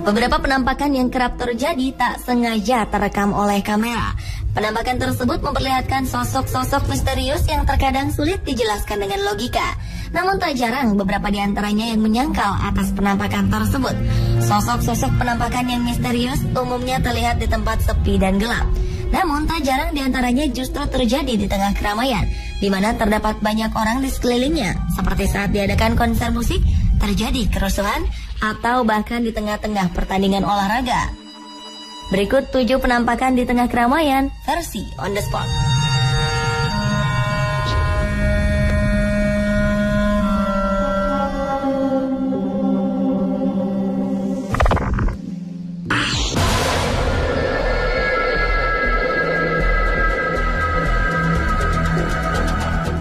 Beberapa penampakan yang kerap terjadi tak sengaja terekam oleh kamera. Penampakan tersebut memperlihatkan sosok-sosok misterius yang terkadang sulit dijelaskan dengan logika. Namun tak jarang beberapa di antaranya yang menyangkal atas penampakan tersebut. Sosok-sosok penampakan yang misterius umumnya terlihat di tempat sepi dan gelap. Namun tak jarang di antaranya justru terjadi di tengah keramaian, di mana terdapat banyak orang di sekelilingnya, seperti saat diadakan konser musik, terjadi kerusuhan, atau bahkan di tengah-tengah pertandingan olahraga. Berikut 7 penampakan di tengah keramaian versi on the spot.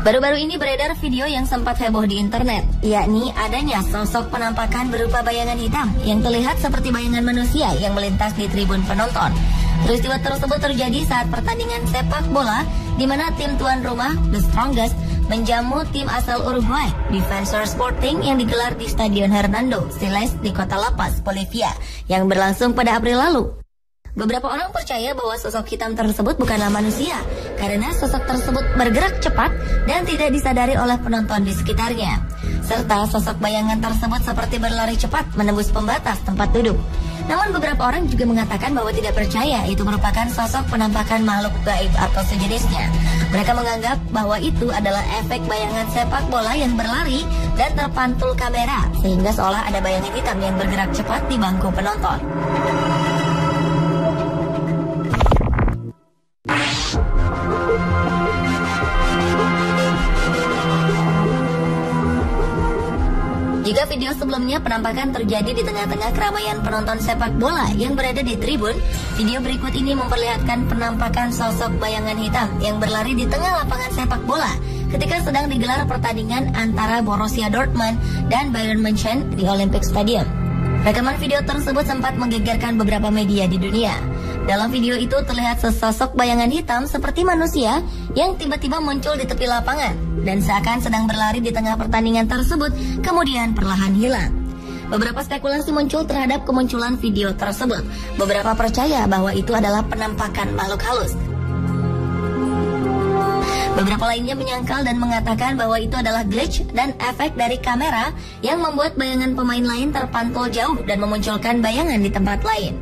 Baru-baru ini beredar video yang sempat heboh di internet, yakni adanya sosok penampakan berupa bayangan hitam yang terlihat seperti bayangan manusia yang melintas di tribun penonton. Peristiwa tersebut terjadi saat pertandingan sepak bola di mana tim tuan rumah, The Strongest, menjamu tim asal Uruguay, Defensor Sporting, yang digelar di Stadion Hernando Siles di kota La Paz, Bolivia, yang berlangsung pada April lalu. Beberapa orang percaya bahwa sosok hitam tersebut bukanlah manusia karena sosok tersebut bergerak cepat dan tidak disadari oleh penonton di sekitarnya. Serta sosok bayangan tersebut seperti berlari cepat menembus pembatas tempat duduk. Namun beberapa orang juga mengatakan bahwa tidak percaya itu merupakan sosok penampakan makhluk gaib atau sejenisnya. Mereka menganggap bahwa itu adalah efek bayangan sepak bola yang berlari dan terpantul kamera, sehingga seolah ada bayangan hitam yang bergerak cepat di bangku penonton. Jika video sebelumnya penampakan terjadi di tengah-tengah keramaian penonton sepak bola yang berada di tribun, video berikut ini memperlihatkan penampakan sosok bayangan hitam yang berlari di tengah lapangan sepak bola ketika sedang digelar pertandingan antara Borussia Dortmund dan Bayern München di Olympic Stadium. Rekaman video tersebut sempat menggegerkan beberapa media di dunia. Dalam video itu terlihat sesosok bayangan hitam seperti manusia yang tiba-tiba muncul di tepi lapangan dan seakan sedang berlari di tengah pertandingan tersebut, kemudian perlahan hilang. Beberapa spekulasi muncul terhadap kemunculan video tersebut. Beberapa percaya bahwa itu adalah penampakan makhluk halus. Beberapa lainnya menyangkal dan mengatakan bahwa itu adalah glitch dan efek dari kamera yang membuat bayangan pemain lain terpantul jauh dan memunculkan bayangan di tempat lain.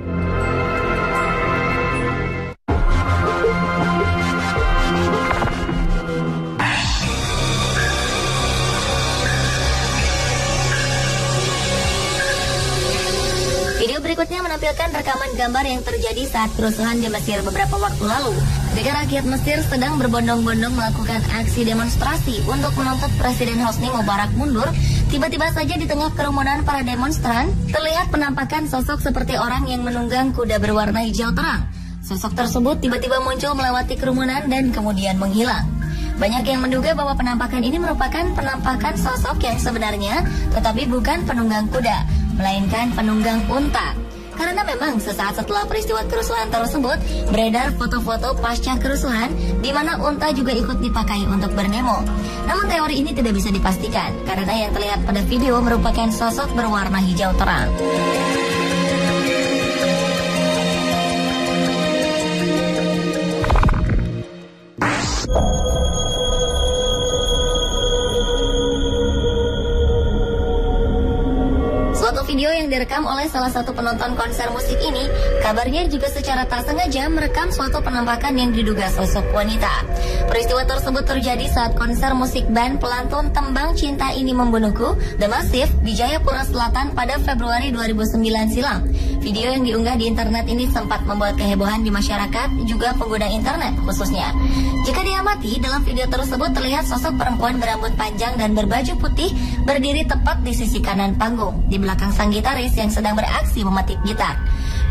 Video berikutnya menampilkan rekaman gambar yang terjadi saat kerusuhan di Mesir beberapa waktu lalu. Ketika rakyat Mesir sedang berbondong-bondong melakukan aksi demonstrasi untuk menuntut Presiden Hosni Mubarak mundur, tiba-tiba saja di tengah kerumunan para demonstran, terlihat penampakan sosok seperti orang yang menunggang kuda berwarna hijau terang. Sosok tersebut tiba-tiba muncul melewati kerumunan dan kemudian menghilang. Banyak yang menduga bahwa penampakan ini merupakan penampakan sosok yang sebenarnya, tetapi bukan penunggang kuda, melainkan penunggang unta. Karena memang sesaat setelah peristiwa kerusuhan tersebut, beredar foto-foto pasca kerusuhan di mana unta juga ikut dipakai untuk berdemo. Namun teori ini tidak bisa dipastikan, karena yang terlihat pada video merupakan sosok berwarna hijau terang. Video yang direkam oleh salah satu penonton konser musik ini, kabarnya juga secara tak sengaja merekam suatu penampakan yang diduga sosok wanita. Peristiwa tersebut terjadi saat konser musik band pelantun Tembang Cinta Ini Membunuhku, The Massive, di Jayapura Selatan pada Februari 2009 silam. Video yang diunggah di internet ini sempat membuat kehebohan di masyarakat, juga pengguna internet khususnya. Jika diamati, dalam video tersebut terlihat sosok perempuan berambut panjang dan berbaju putih berdiri tepat di sisi kanan panggung, di belakang sang gitaris yang sedang beraksi memetik gitar.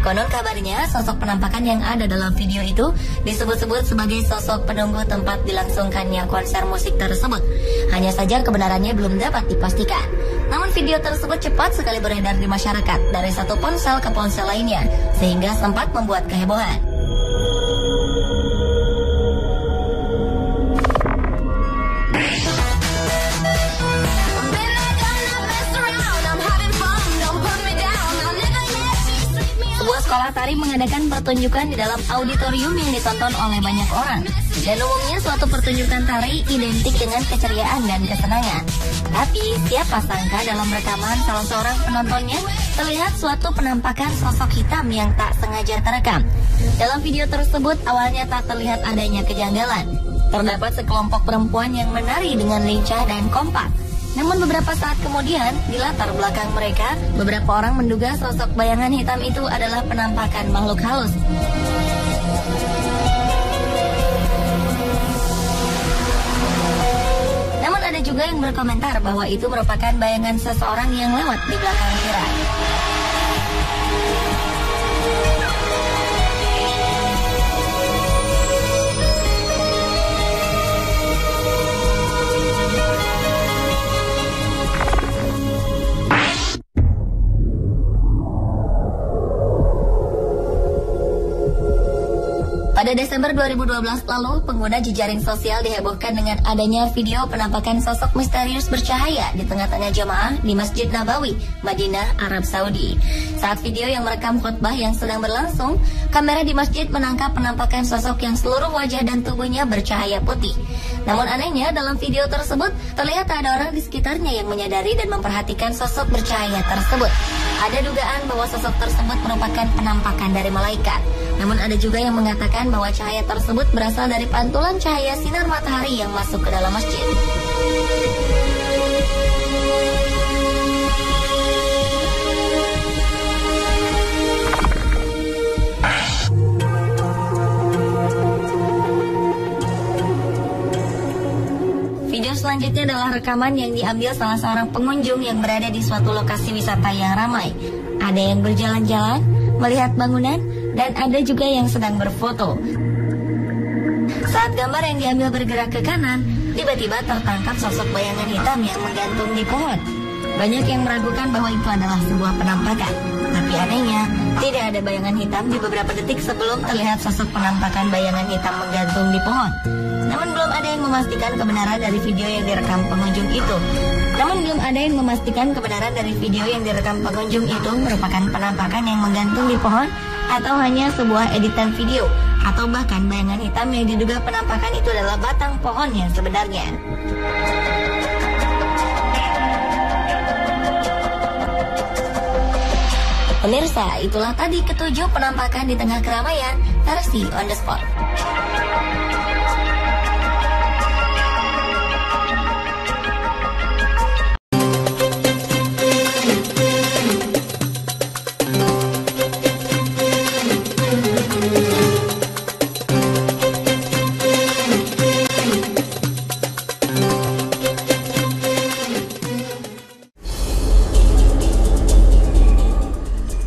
Konon kabarnya, sosok penampakan yang ada dalam video itu disebut-sebut sebagai sosok penunggu tempat dilangsungkannya konser musik tersebut. Hanya saja kebenarannya belum dapat dipastikan. Namun video tersebut cepat sekali beredar di masyarakat dari satu ponsel ke ponsel lainnya, sehingga sempat membuat kehebohan. Tari mengadakan pertunjukan di dalam auditorium yang ditonton oleh banyak orang. Dan umumnya suatu pertunjukan tari identik dengan keceriaan dan kesenangan. Tapi siapa sangka dalam rekaman salah seorang penontonnya terlihat suatu penampakan sosok hitam yang tak sengaja terekam. Dalam video tersebut awalnya tak terlihat adanya kejanggalan. Terdapat sekelompok perempuan yang menari dengan lincah dan kompak. Namun beberapa saat kemudian, di latar belakang mereka, beberapa orang menduga sosok bayangan hitam itu adalah penampakan makhluk halus. Namun ada juga yang berkomentar bahwa itu merupakan bayangan seseorang yang lewat di belakang tirai. Pada Desember 2012 lalu, pengguna jejaring sosial dihebohkan dengan adanya video penampakan sosok misterius bercahaya di tengah-tengah jemaah di Masjid Nabawi, Madinah, Arab Saudi. Saat video yang merekam khutbah yang sedang berlangsung, kamera di masjid menangkap penampakan sosok yang seluruh wajah dan tubuhnya bercahaya putih. Namun anehnya, dalam video tersebut terlihat ada orang di sekitarnya yang menyadari dan memperhatikan sosok bercahaya tersebut. Ada dugaan bahwa sosok tersebut merupakan penampakan dari malaikat. Namun ada juga yang mengatakan bahwa cahaya tersebut berasal dari pantulan cahaya sinar matahari yang masuk ke dalam masjid. Video selanjutnya adalah rekaman yang diambil salah seorang pengunjung yang berada di suatu lokasi wisata yang ramai. Ada yang berjalan-jalan, melihat bangunan, dan ada juga yang sedang berfoto. Saat gambar yang diambil bergerak ke kanan, tiba-tiba tertangkap sosok bayangan hitam yang menggantung di pohon. Banyak yang meragukan bahwa itu adalah sebuah penampakan. Tapi anehnya, tidak ada bayangan hitam di beberapa detik sebelum terlihat sosok penampakan bayangan hitam menggantung di pohon. Namun belum ada yang memastikan kebenaran dari video yang direkam pengunjung itu. Merupakan penampakan yang menggantung di pohon atau hanya sebuah editan video, atau bahkan bayangan hitam yang diduga penampakan itu adalah batang pohon yang sebenarnya. Pemirsa, itulah tadi ketujuh penampakan di tengah keramaian versi on the spot.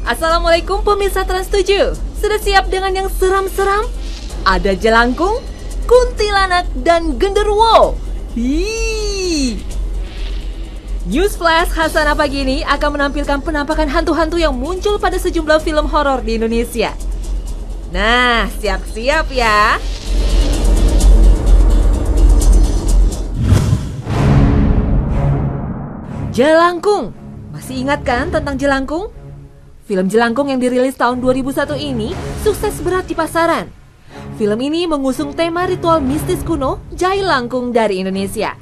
Assalamualaikum pemirsa Trans 7. Sudah siap dengan yang seram-seram? Ada jelangkung, kuntilanak, dan genderuwo. News Flash Hasanah pagi ini akan menampilkan penampakan hantu-hantu yang muncul pada sejumlah film horor di Indonesia. Nah, siap-siap ya. Jelangkung. Masih ingat kan tentang jelangkung? Film Jelangkung yang dirilis tahun 2001 ini sukses berat di pasaran. Film ini mengusung tema ritual mistis kuno Jai Langkung dari Indonesia.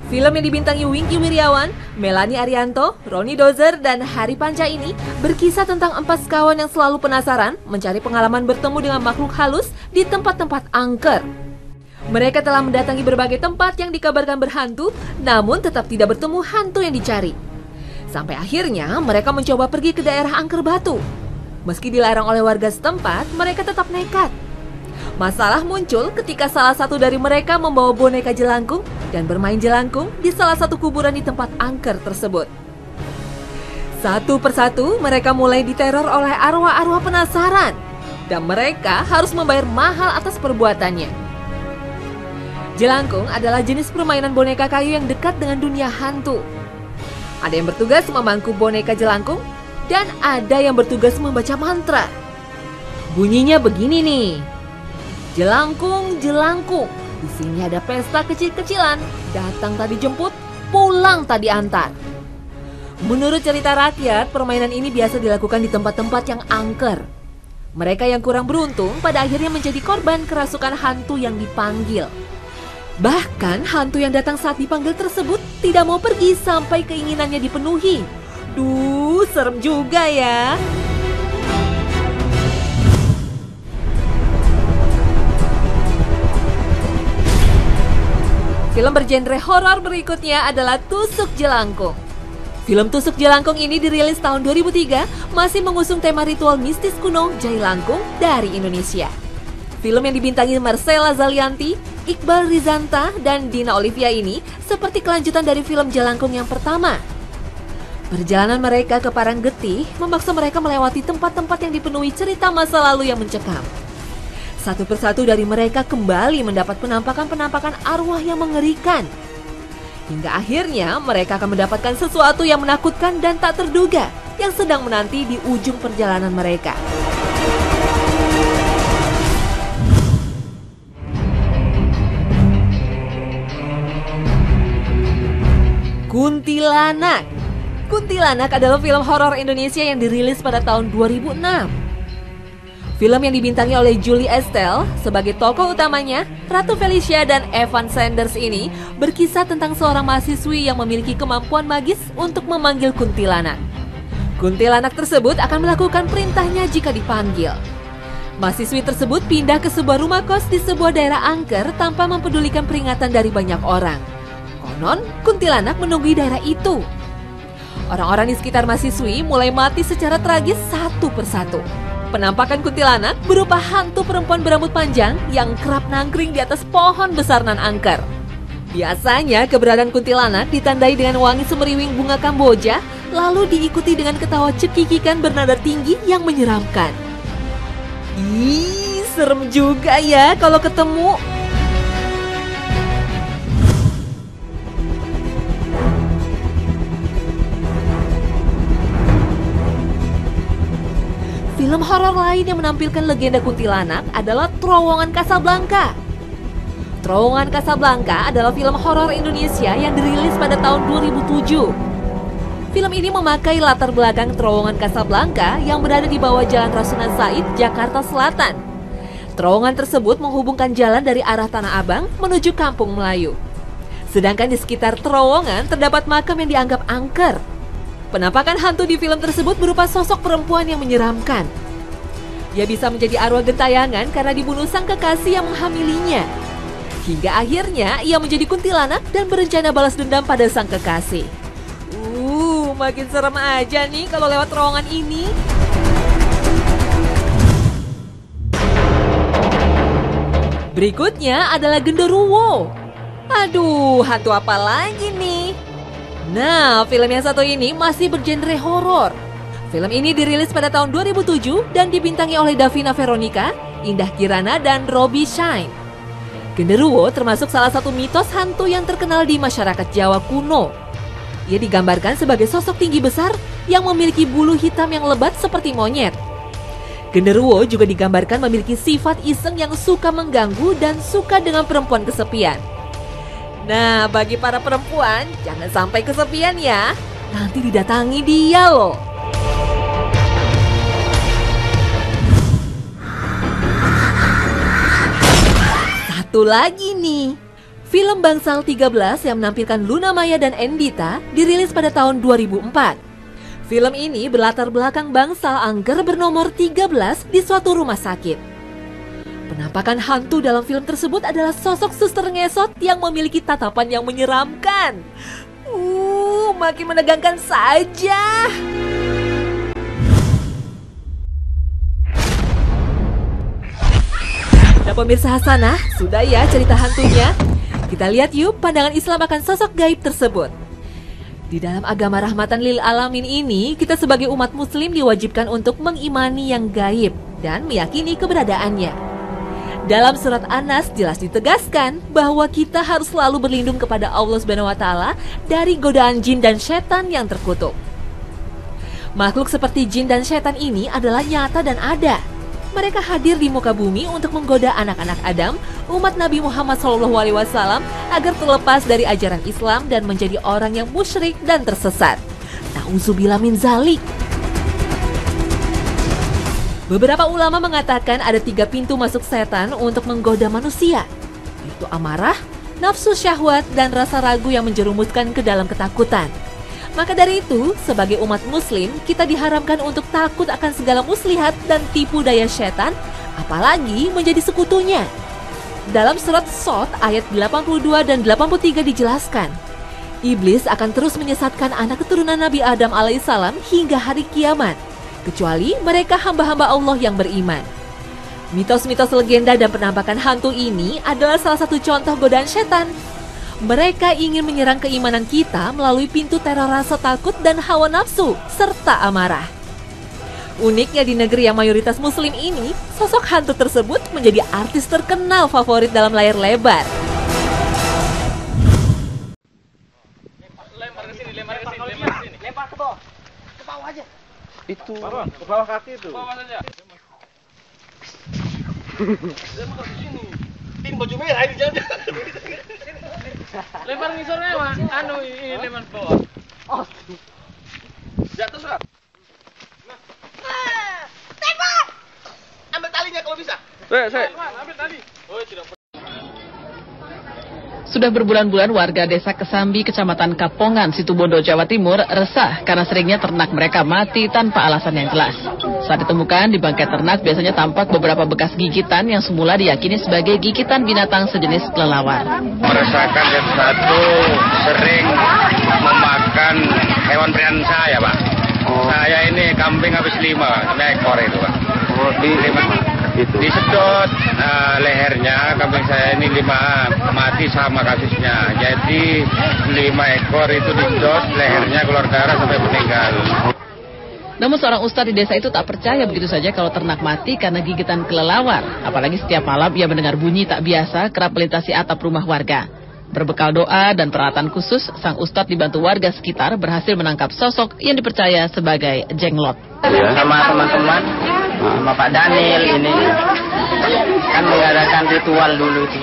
Film yang dibintangi Wingky Wiryawan, Melanie Arianto, Roni Dozer, dan Hari Panca ini berkisah tentang 4 sekawan yang selalu penasaran mencari pengalaman bertemu dengan makhluk halus di tempat-tempat angker. Mereka telah mendatangi berbagai tempat yang dikabarkan berhantu, namun tetap tidak bertemu hantu yang dicari. Sampai akhirnya mereka mencoba pergi ke daerah Angker Batu. Meski dilarang oleh warga setempat, mereka tetap nekat. Masalah muncul ketika salah satu dari mereka membawa boneka jelangkung dan bermain jelangkung di salah satu kuburan di tempat angker tersebut. Satu persatu mereka mulai diteror oleh arwah-arwah penasaran, dan mereka harus membayar mahal atas perbuatannya. Jelangkung adalah jenis permainan boneka kayu yang dekat dengan dunia hantu. Ada yang bertugas memangku boneka jelangkung, dan ada yang bertugas membaca mantra. Bunyinya begini nih. Jelangkung, jelangkung, di sini ada pesta kecil-kecilan. Datang tadi jemput, pulang tadi antar. Menurut cerita rakyat, permainan ini biasa dilakukan di tempat-tempat yang angker. Mereka yang kurang beruntung pada akhirnya menjadi korban kerasukan hantu yang dipanggil. Bahkan hantu yang datang saat dipanggil tersebut tidak mau pergi sampai keinginannya dipenuhi. Duh, serem juga ya. Film bergenre horor berikutnya adalah Tusuk Jelangkung. Film Tusuk Jelangkung ini dirilis tahun 2003, masih mengusung tema ritual mistis kuno Jai Langkung dari Indonesia. Film yang dibintangi Marcella Zalianty, Iqbal Rizanta, dan Dina Olivia ini seperti kelanjutan dari film Jelangkung yang pertama. Perjalanan mereka ke Paranggetih memaksa mereka melewati tempat-tempat yang dipenuhi cerita masa lalu yang mencekam. Satu persatu dari mereka kembali mendapat penampakan-penampakan arwah yang mengerikan. Hingga akhirnya mereka akan mendapatkan sesuatu yang menakutkan dan tak terduga yang sedang menanti di ujung perjalanan mereka. Kuntilanak. Kuntilanak adalah film horor Indonesia yang dirilis pada tahun 2006. Film yang dibintangi oleh Julie Estelle sebagai tokoh utamanya, Ratu Felicia dan Evan Sanders ini berkisah tentang seorang mahasiswi yang memiliki kemampuan magis untuk memanggil kuntilanak. Kuntilanak tersebut akan melakukan perintahnya jika dipanggil. Mahasiswi tersebut pindah ke sebuah rumah kos di sebuah daerah angker tanpa mempedulikan peringatan dari banyak orang. Konon, kuntilanak menunggui daerah itu. Orang-orang di sekitar mahasiswi mulai mati secara tragis satu persatu. Penampakan kuntilanak berupa hantu perempuan berambut panjang yang kerap nangkring di atas pohon besar nan angker. Biasanya keberadaan kuntilanak ditandai dengan wangi semeriwing bunga Kamboja, lalu diikuti dengan ketawa cekikikan bernada tinggi yang menyeramkan. Ih, serem juga ya kalau ketemu. Film horor lain yang menampilkan legenda kuntilanak adalah Terowongan Casablanca. Terowongan Casablanca adalah film horor Indonesia yang dirilis pada tahun 2007. Film ini memakai latar belakang Terowongan Casablanca yang berada di bawah Jalan Rasuna Said, Jakarta Selatan. Terowongan tersebut menghubungkan jalan dari arah Tanah Abang menuju Kampung Melayu. Sedangkan di sekitar terowongan terdapat makam yang dianggap angker. Penampakan hantu di film tersebut berupa sosok perempuan yang menyeramkan. Ia bisa menjadi arwah gentayangan karena dibunuh sang kekasih yang menghamilinya. Hingga akhirnya ia menjadi kuntilanak dan berencana balas dendam pada sang kekasih. Makin serem aja nih kalau lewat terowongan ini. Berikutnya adalah Genderuwo. Aduh, hantu apa lagi nih? Nah, film yang satu ini masih bergenre horor. Film ini dirilis pada tahun 2007 dan dibintangi oleh Davina Veronica, Indah Kirana, dan Robbie Shine. Genderuwo termasuk salah satu mitos hantu yang terkenal di masyarakat Jawa kuno. Ia digambarkan sebagai sosok tinggi besar yang memiliki bulu hitam yang lebat seperti monyet. Genderuwo juga digambarkan memiliki sifat iseng yang suka mengganggu dan suka dengan perempuan kesepian. Nah, bagi para perempuan, jangan sampai kesepian ya. Nanti didatangi dia loh. Satu lagi nih. Film Bangsal 13 yang menampilkan Luna Maya dan Endita dirilis pada tahun 2004. Film ini berlatar belakang bangsal angker bernomor 13 di suatu rumah sakit. Penampakan hantu dalam film tersebut adalah sosok suster ngesot yang memiliki tatapan yang menyeramkan. Makin menegangkan saja. Nah pemirsa Hasanah, sudah ya cerita hantunya. Kita lihat yuk pandangan Islam akan sosok gaib tersebut. Di dalam agama rahmatan lil alamin ini, kita sebagai umat muslim diwajibkan untuk mengimani yang gaib dan meyakini keberadaannya. Dalam surat An-Nas jelas ditegaskan bahwa kita harus selalu berlindung kepada Allah SWT dari godaan jin dan setan yang terkutuk. Makhluk seperti jin dan setan ini adalah nyata dan ada. Mereka hadir di muka bumi untuk menggoda anak-anak Adam, umat Nabi Muhammad SAW, agar terlepas dari ajaran Islam dan menjadi orang yang musyrik dan tersesat. Na'udzubillah min zalik. Beberapa ulama mengatakan ada 3 pintu masuk setan untuk menggoda manusia, yaitu amarah, nafsu syahwat, dan rasa ragu yang menjerumuskan ke dalam ketakutan. Maka dari itu, sebagai umat muslim, kita diharamkan untuk takut akan segala muslihat dan tipu daya setan, apalagi menjadi sekutunya. Dalam surat Shad ayat 82 dan 83 dijelaskan, iblis akan terus menyesatkan anak keturunan Nabi Adam alaihissalam hingga hari kiamat, kecuali mereka hamba-hamba Allah yang beriman. Mitos-mitos legenda dan penampakan hantu ini adalah salah satu contoh godaan setan. Mereka ingin menyerang keimanan kita melalui pintu teror rasa takut dan hawa nafsu, serta amarah. Uniknya di negeri yang mayoritas muslim ini, sosok hantu tersebut menjadi artis terkenal favorit dalam layar lebar. Lempar ke sini. Lempar ke bawah. Ke bawah aja. Itu ke bawah kaki itu. Ke bawah saja. Lempar ke sini. Tim baju merah ini jangan. Lempar ngisornya mah. Ini lempar ke bawah. Oh. Jatuh surat. Tembak. Ambil talinya kalau bisa. Ambil tali. Oh, tidak. Sudah berbulan-bulan warga desa Kesambi, Kecamatan Kapongan, Situbondo, Jawa Timur resah karena seringnya ternak mereka mati tanpa alasan yang jelas. Saat ditemukan di bangkai ternak biasanya tampak beberapa bekas gigitan yang semula diyakini sebagai gigitan binatang sejenis kelelawar. Meresahkan yang satu sering memakan hewan peliharaan saya, Pak. Saya ini kambing habis 5 ekor itu, Pak. Disedot lehernya, kambing saya ini 5 mati sama kasusnya. Jadi 5 ekor itu disedot, lehernya keluar darah sampai meninggal. Namun seorang ustadz di desa itu tak percaya begitu saja kalau ternak mati karena gigitan kelelawar. Apalagi setiap malam ia mendengar bunyi tak biasa kerap melintasi atap rumah warga. Berbekal doa dan peralatan khusus, sang ustadz dibantu warga sekitar berhasil menangkap sosok yang dipercaya sebagai jenglot. Sama teman-teman, sama Pak Daniel ini kan mengadakan ritual dulu itu.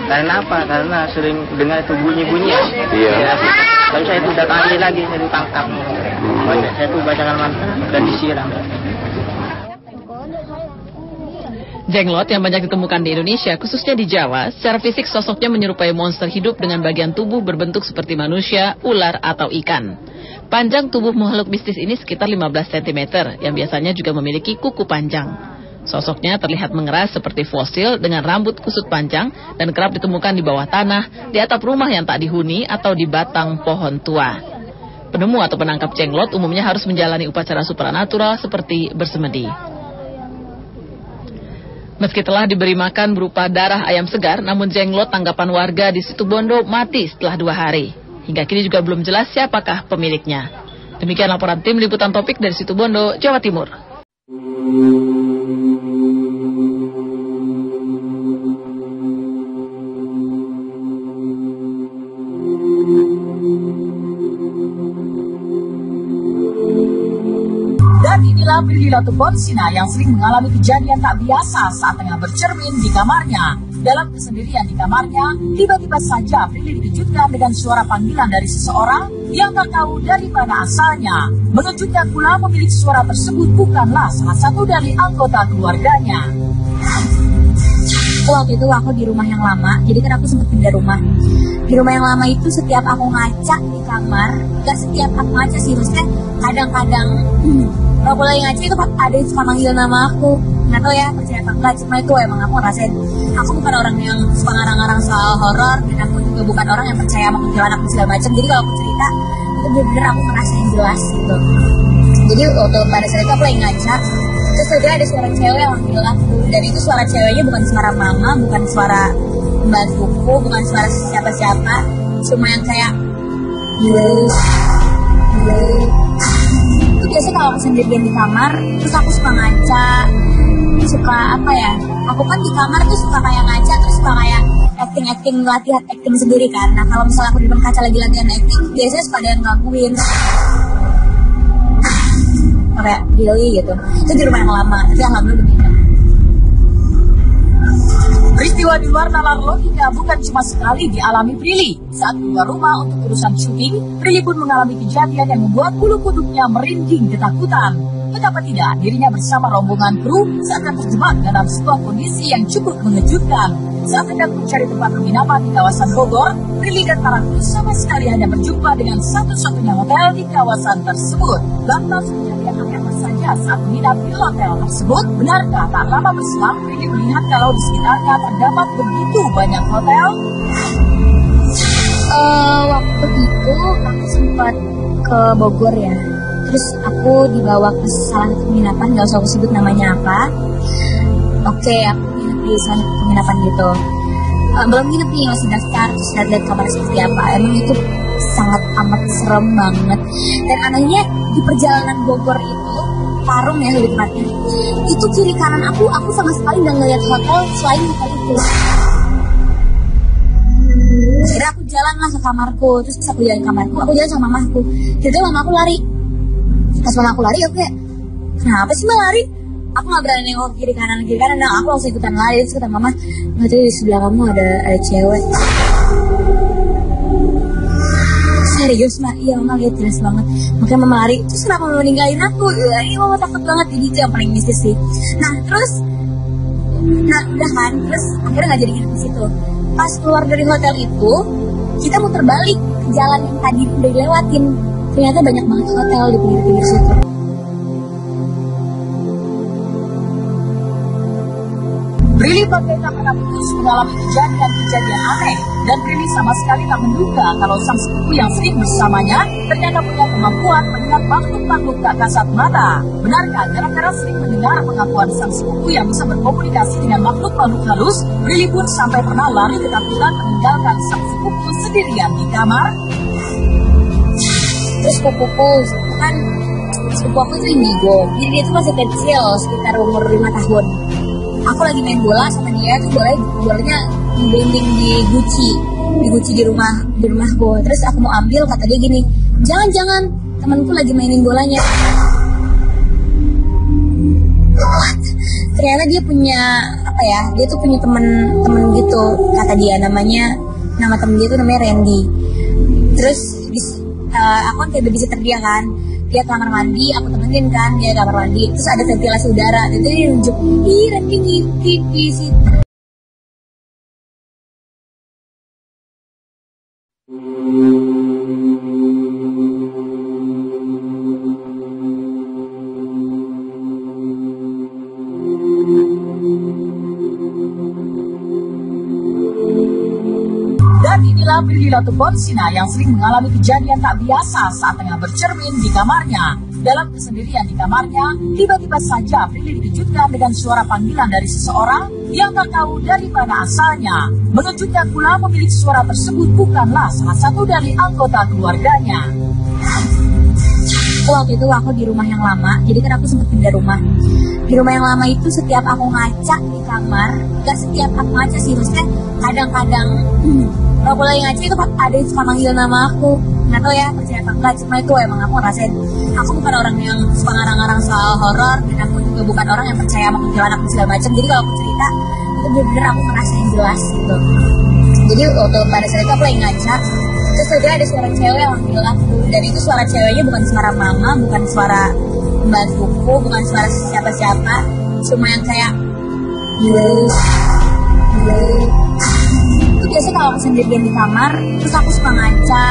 Karena apa? Karena sering dengar itu bunyi-bunyi. Iya. Lalu saya itu datang lagi, saya ditangkap. Saya itu bacakan mantra dan disiram. Jenglot yang banyak ditemukan di Indonesia, khususnya di Jawa, secara fisik sosoknya menyerupai monster hidup dengan bagian tubuh berbentuk seperti manusia, ular, atau ikan. Panjang tubuh makhluk mistis ini sekitar 15 cm, yang biasanya juga memiliki kuku panjang. Sosoknya terlihat mengeras seperti fosil dengan rambut kusut panjang dan kerap ditemukan di bawah tanah, di atap rumah yang tak dihuni, atau di batang pohon tua. Penemu atau penangkap jenglot umumnya harus menjalani upacara supranatural seperti bersemedi. Meski telah diberi makan berupa darah ayam segar, namun jenglot tanggapan warga di Situbondo mati setelah 2 hari. Hingga kini juga belum jelas siapakah pemiliknya. Demikian laporan tim Liputan Topik dari Situbondo, Jawa Timur. Dan inilah Prilly Latumonsina yang sering mengalami kejadian tak biasa saat tengah bercermin di kamarnya. Dalam kesendirian di kamarnya, tiba-tiba saja Prilly dikejutkan dengan suara panggilan dari seseorang yang tak tahu dari mana asalnya. Menunjukkan pula pemilik suara tersebut bukanlah salah satu dari anggota keluarganya. Waktu itu aku di rumah yang lama, jadi kan aku sempat pindah rumah. Di rumah yang lama itu setiap aku ngaca di kamar, gak setiap aku ngaca sih, maksudnya kadang-kadang kalau mulai ngaca itu ada yang suka manggil nama aku. Nggak tahu ya, percaya apa enggak, cuma itu emang aku ngerasain. Aku bukan orang yang suka ngarang-ngarang soal horor, dan aku juga bukan orang yang percaya sama kuntilanak dan segala macam. Jadi kalau aku cerita, itu bener-bener aku ngerasain jelas gitu. Jadi waktu pada saat itu aku lagi ngaca, terus tiba ada suara cewek yang manggil aku. Dan itu suara ceweknya bukan suara mama, bukan suara pembantuku, bukan suara siapa-siapa. Cuma yang kayak itu biasanya kalau aku sendirian di kamar, terus aku suka ngaca, suka apa ya, aku kan di kamar tuh suka kayak ngaca, terus suka kayak acting latihan acting sendiri kan. Nah kalau misalnya aku di depan kaca lagi latihan acting, biasanya suka ada yang ngakuin kayak really gitu. Itu di rumah yang lama, tapi alhamdulillah udah beda. Peristiwa di luar nalar logika bukan cuma sekali dialami Prilly. Saat keluar rumah untuk urusan syuting, Prilly pun mengalami kejadian yang membuat bulu kuduknya merinding ketakutan. Betapa tidak, dirinya bersama rombongan kru seakan terjebak dalam sebuah kondisi yang cukup mengejutkan. Saat hendak mencari tempat penginapan di kawasan Bogor, Prilly dan para kru sama sekali hanya berjumpa dengan satu-satunya hotel di kawasan tersebut. Lantas kejadian apa saja saat menginap di hotel tersebut? Benarkah tak lama berselang Prilly melihat kalau di sekitarnya terdapat begitu banyak hotel? Waktu itu aku sempat ke Bogor ya. Terus aku dibawa ke salah satu penginapan, gak usah aku sebut namanya apa. Oke, aku nginep di salah satu penginapan gitu. Belum nginep nih, masih daftar, terus lihat kamar seperti apa. Emang itu sangat amat serem banget. Dan anehnya di perjalanan Bogor itu, Parung ya lebih tepatnya, itu kiri kanan aku sama sekali gak ngeliat hotel selain hotel itu. Akhirnya aku jalan lah ke kamarku, terus aku jalan ke kamarku, aku jalan sama mamaku. Tiba-tiba mamaku lari. Pas mamaku lari, aku kayak, kenapa sih mbak lari? Aku gak berani nengok kiri kanan, nah aku langsung ikutan lari. Terus kata mama, nggak tahu di sebelah kamu ada cewek. Serius mbak, iya mama lihat jelas banget. Makanya mama lari, terus kenapa mama ninggalin aku? Ya, ini mama takut banget, jadi itu yang paling mistis sih. Nah terus, udah kan, terus akhirnya gak jadi nginep di situ. Pas keluar dari hotel itu, kita muter balik ke jalan yang tadi udah dilewatin. Ternyata banyak banget hotel di pinggir-pinggir situ. Prilly bagai tak pernah putus mengalami kejadian aneh, dan Prilly sama sekali tak menduga kalau sang sepupu yang sering bersamanya ternyata punya kemampuan melihat makhluk-makhluk tak kasat mata. Benarkah gara-gara sering mendengar pengakuan sang sepupu yang bisa berkomunikasi dengan makhluk-makhluk halus, Prilly pun sampai pernah lari ketakutan meninggalkan sang sepupu sendirian di kamar? Terus sepupuku aku itu indigo, jadi dia tuh masih kecil, sekitar umur 5 tahun. Aku lagi main bola sama dia, tuh bolanya ngeblending di Gucci di rumahku. Terus aku mau ambil, kata dia gini, jangan, temanku lagi mainin bolanya. What? Ternyata dia punya dia tuh punya temen gitu, kata dia nama temen dia tuh namanya Randy. Terus aku kan kayak babysitter dia kan, dia kamar mandi, aku temenin kan dia kamar mandi, terus ada ventilasi udara, itu dia nunjuk, Randy ngintip di situ. Dan inilah Prilly Latumonsina yang sering mengalami kejadian tak biasa saat tengah bercermin di kamarnya. Dalam kesendirian di kamarnya, tiba-tiba saja Prilly dikejutkan dengan suara panggilan dari seseorang yang tak tahu dari mana asalnya. Mengejutkan pula pemilik suara tersebut bukanlah salah satu dari anggota keluarganya. Waktu itu aku di rumah yang lama, jadi kan aku sempat pindah rumah. Di rumah yang lama itu setiap aku ngaca di kamar, gak setiap aku ngaca sih, maksudnya kadang-kadang kalau mulai ngaca itu ada yang suka manggil nama aku. Nggak tahu ya, percaya apa enggak, cuma itu emang aku ngerasain. Aku bukan orang yang suka ngarang-ngarang soal horor, dan aku juga bukan orang yang percaya sama kuntilanak dan segala macam. Jadi kalau aku cerita, itu bener-bener aku ngerasain jelas gitu. Jadi waktu pada saat itu aku lagi ngaca, terus tiba-tiba ada suara cewek yang manggil aku. Dan itu suara ceweknya bukan suara mama, bukan suara pembantuku, bukan suara siapa-siapa, cuma yang kayak itu biasanya kalau aku sendirian di kamar, terus aku suka ngaca,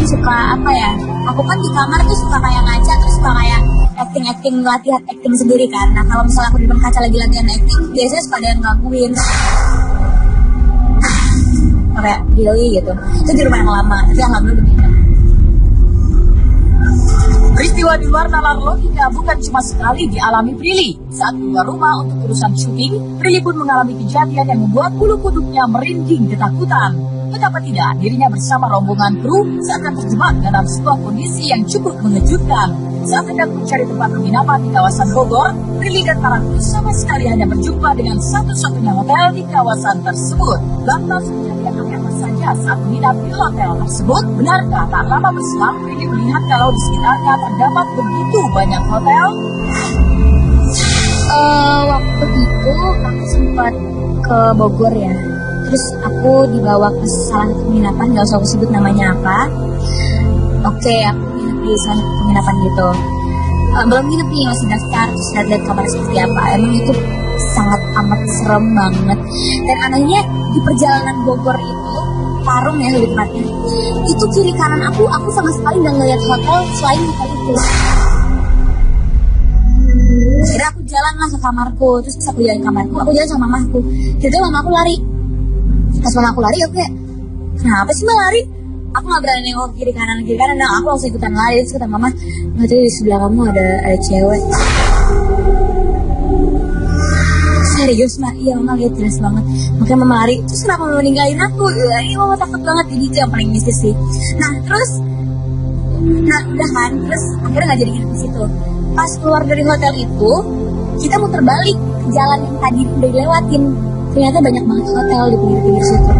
suka aku kan di kamar tuh suka kayak ngaca, terus suka kayak acting latihan acting sendiri kan. Nah kalau misalnya aku di depan kaca lagi latihan acting, biasanya suka ada yang ngelakuin kayak really gitu. Itu di rumah yang lama, tapi alhamdulillah udah beda. Peristiwa di luar nalar logika bukan cuma sekali dialami Prilly. Saat keluar rumah untuk urusan syuting, Prilly pun mengalami kejadian yang membuat bulu kuduknya merinding ketakutan. Betapa tidak, dirinya bersama rombongan kru seakan terjebak dalam sebuah kondisi yang cukup mengejutkan. Saat hendak mencari tempat penginapan di kawasan Bogor, Prilly dan para kru sama sekali hanya berjumpa dengan satu-satunya hotel di kawasan tersebut. Lantas kejadian apa saja saat menginap di hotel tersebut? Benarkah tak lama berselang Prilly melihat kalau di sekitarnya terdapat begitu banyak hotel? Waktu itu aku sempat ke Bogor ya. Terus aku dibawa ke salah satu penginapan, gak usah aku sebut namanya apa. Oke, aku nginep di salah satu penginapan gitu. belum nginep nih, masih daftar, terus lihat kamar seperti apa. Emang itu sangat amat serem banget. Dan anehnya di perjalanan Bogor itu, Parung ya lebih tepatnya, itu kiri kanan aku sama sekali nggak ngeliat hotel selain hotel itu. Akhirnya aku jalan lah ke kamarku, terus aku jalan ke kamarku, aku jalan sama mamaku. Tiba-tiba mamaku lari. Pas mamaku lari, aku kayak, kenapa sih mbak lari? Aku nggak berani nengok kiri kanan, nah aku langsung ikutan lari. Terus kata mama, nggak tahu di sebelah kamu ada cewek. Serius mbak, iya mama lihat jelas banget. Makanya mama lari, terus kenapa mama ninggalin aku? Ya, ini mama takut banget, jadi itu yang paling mistis sih. Nah terus, udah kan, terus akhirnya nggak jadi nginep di situ. Pas keluar dari hotel itu, kita muter balik ke jalan yang tadi udah dilewatin. Ternyata banyak banget hotel di pinggir-pinggir situ.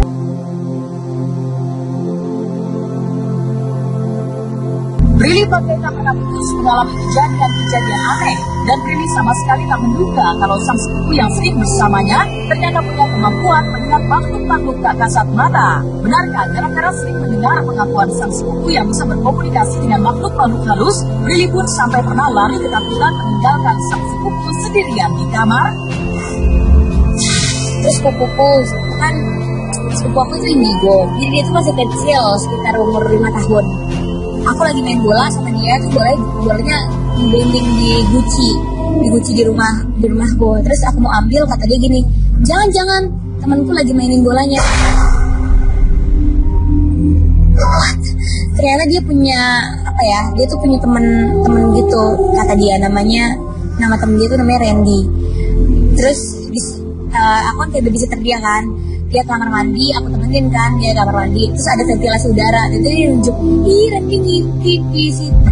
Prilly Bagaikan Anak Putus mengalami kejadian aneh dan Prilly sama sekali tak menduga kalau sang sepupu yang sering bersamanya ternyata punya kemampuan melihat makhluk-makhluk tak kasat mata. Benarkah gara-gara sering mendengar pengakuan sang sepupu yang bisa berkomunikasi dengan makhluk-makhluk halus, Prilly pun sampai pernah lari ketakutan meninggalkan sang sepupu sendirian di kamar? Terus sepupuku kan, sepupu aku itu indigo, jadi dia itu masih kecil, sekitar umur 5 tahun. Aku lagi main bola sama dia, tuh bolanya bending di guci di rumahku. Terus aku mau ambil, kata dia gini, jangan, temanku lagi mainin bolanya. What? Ternyata dia punya dia tuh punya temen gitu, kata dia, nama temen dia tuh namanya Randy. Terus aku kan kayak babysitter dia kan, dia kamar mandi, aku temenin kan dia kamar mandi, terus ada ventilasi udara, itu dia nunjuk, ih Randy ngintip di situ.